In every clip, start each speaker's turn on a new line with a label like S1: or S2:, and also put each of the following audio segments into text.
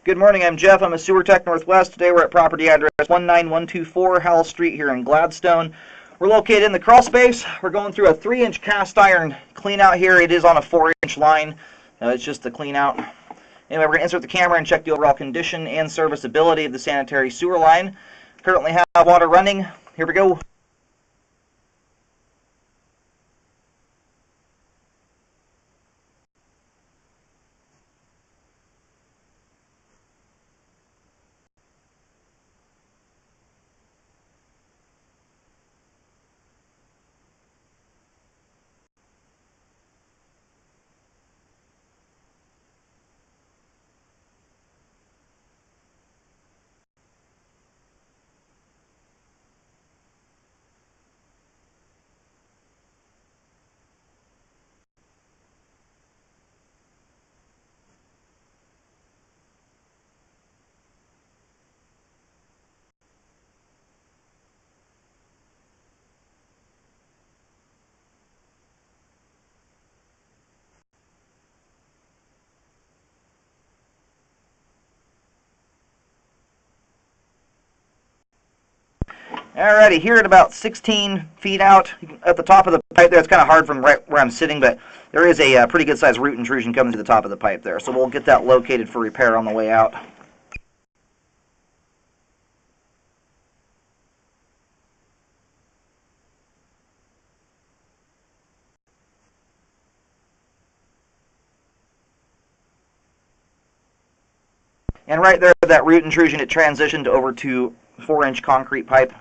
S1: Good morning, I'm Jeff. I'm a sewer tech Northwest. Today we're at property address 19124 Howell Street here in Gladstone. We're located in the crawl space. We're going through a 3-inch cast iron clean out here. It is on a 4-inch line. It's just the clean out. Anyway, we're going to insert the camera and check the overall condition and serviceability of the sanitary sewer line. Currently have water running. Here we go. Alrighty, here at about 16 feet out at the top of the pipe there. It's kind of hard from right where I'm sitting, but there is a pretty good sized root intrusion coming to the top of the pipe there. So we'll get that located for repair on the way out. And right there, that root intrusion, it transitioned over to 4-inch concrete pipe.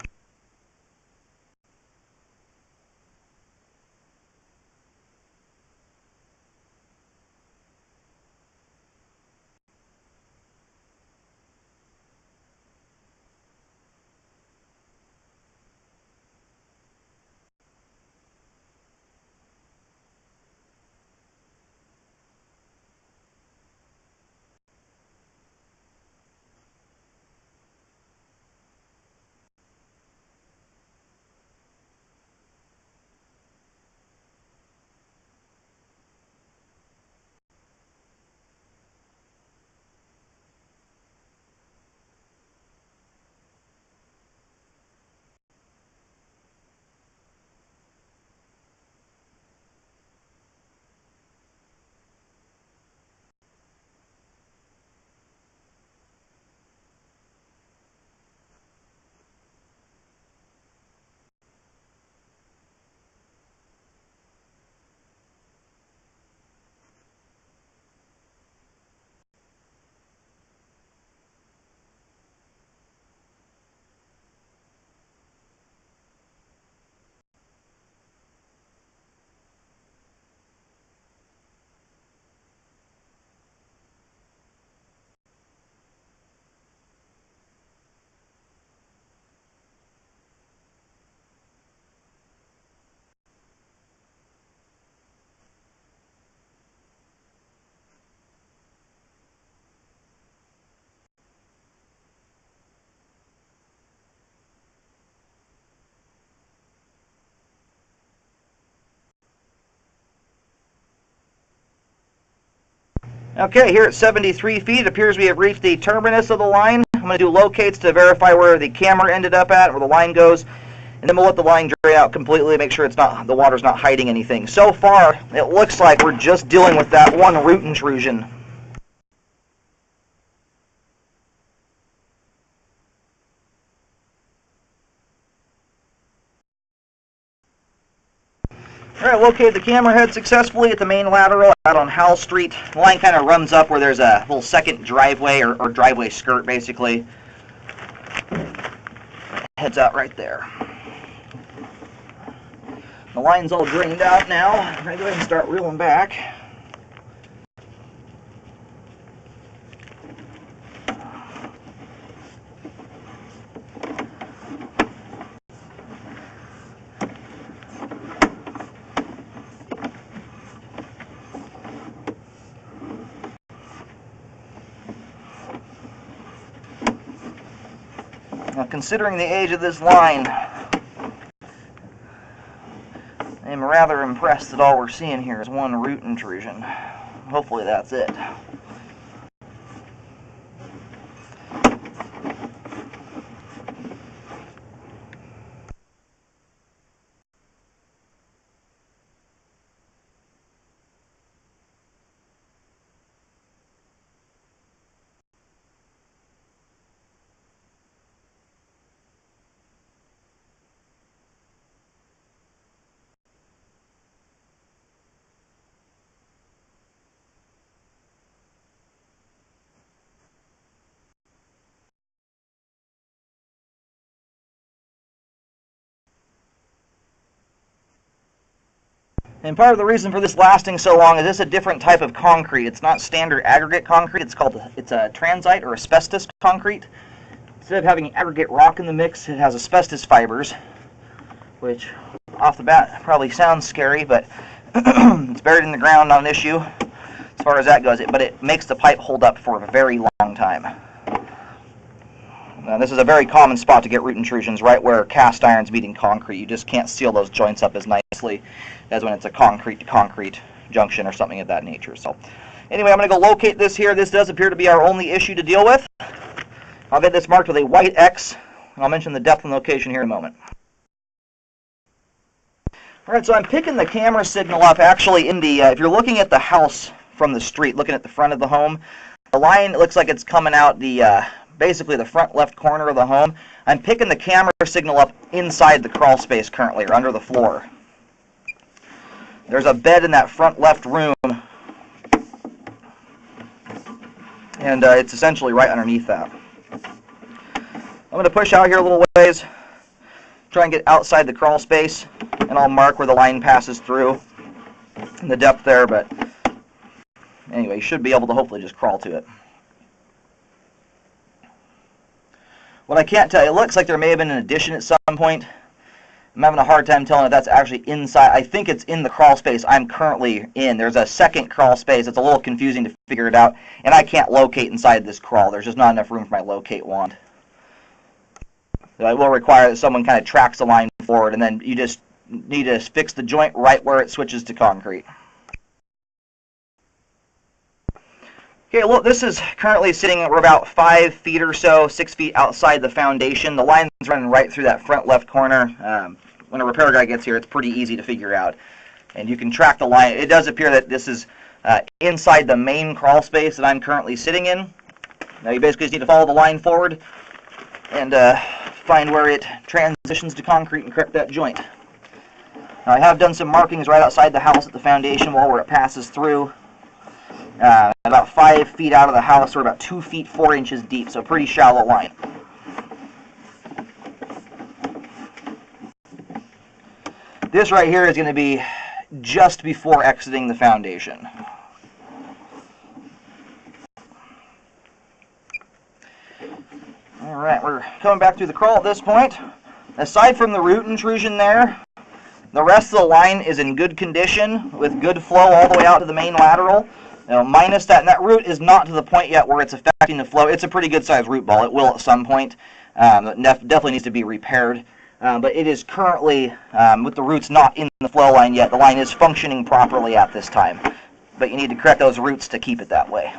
S1: Okay, here at 73 feet, it appears we have reached the terminus of the line. I'm going to do locates to verify where the camera ended up at, where the line goes, and then we'll let the line drain out completely, make sure the water's not hiding anything. So far, it looks like we're just dealing with that one root intrusion. Alright, located the camera head successfully at the main lateral out on Howell Street. The line kind of runs up where there's a little second driveway or driveway skirt, basically. Heads out right there. The line's all drained out now. I'm going to go ahead and start reeling back. Now, considering the age of this line, I'm rather impressed that all we're seeing here is one root intrusion. Hopefully that's it. And part of the reason for this lasting so long is this a different type of concrete. It's not standard aggregate concrete. It's a transite or asbestos concrete. Instead of having aggregate rock in the mix, it has asbestos fibers, which off the bat probably sounds scary, but it's buried in the ground, not an issue as far as that goes. But it makes the pipe hold up for a very long time. Now, this is a very common spot to get root intrusions, right where cast iron's meeting concrete. You just can't seal those joints up as nicely as when it's a concrete-to-concrete junction or something of that nature. So anyway, I'm going to go locate this here. This does appear to be our only issue to deal with. I'll get this marked with a white X, and I'll mention the depth and location here in a moment. Alright, so I'm picking the camera signal up actually in the, if you're looking at the house from the street, looking at the front of the home, the line looks like it's coming out the, basically the front left corner of the home. I'm picking the camera signal up inside the crawl space currently, or under the floor. There's a bed in that front left room, and it's essentially right underneath that. I'm going to push out here a little ways, try and get outside the crawl space, and I'll mark where the line passes through and the depth there, but anyway, you should be able to hopefully just crawl to it. What I can't tell you, it looks like there may have been an addition at some point. I'm having a hard time telling if that's actually inside. I think it's in the crawl space I'm currently in. There's a second crawl space. It's a little confusing to figure it out, and I can't locate inside this crawl. There's just not enough room for my locate wand. So it will require that someone kind of tracks the line forward, and then you just need to fix the joint right where it switches to concrete. Okay, look, this is currently sitting, we're about 5 feet or so, 6 feet outside the foundation. The line's running right through that front left corner. When a repair guy gets here, it's pretty easy to figure out. And you can track the line. It does appear that this is inside the main crawl space that I'm currently sitting in. Now you basically just need to follow the line forward and find where it transitions to concrete and correct that joint. Now I have done some markings right outside the house at the foundation wall where it passes through. About 5 feet out of the house, we're about 2 feet 4 inches deep, so pretty shallow line. This right here is going to be just before exiting the foundation. Alright, we're coming back through the crawl at this point. Aside from the root intrusion there, the rest of the line is in good condition with good flow all the way out to the main lateral. Minus that, and that root is not to the point yet where it's affecting the flow. It's a pretty good sized root ball. It will at some point. It definitely needs to be repaired. But it is currently, with the roots not in the flow line yet, the line is functioning properly at this time. But you need to correct those roots to keep it that way.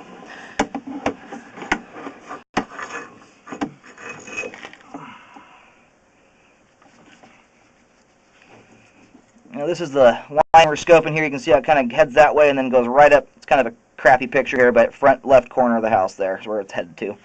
S1: Now this is the line we're scoping here. You can see how it kind of heads that way and then goes right up. It's kind of a crappy picture here, but front left corner of the house there is where it's headed to.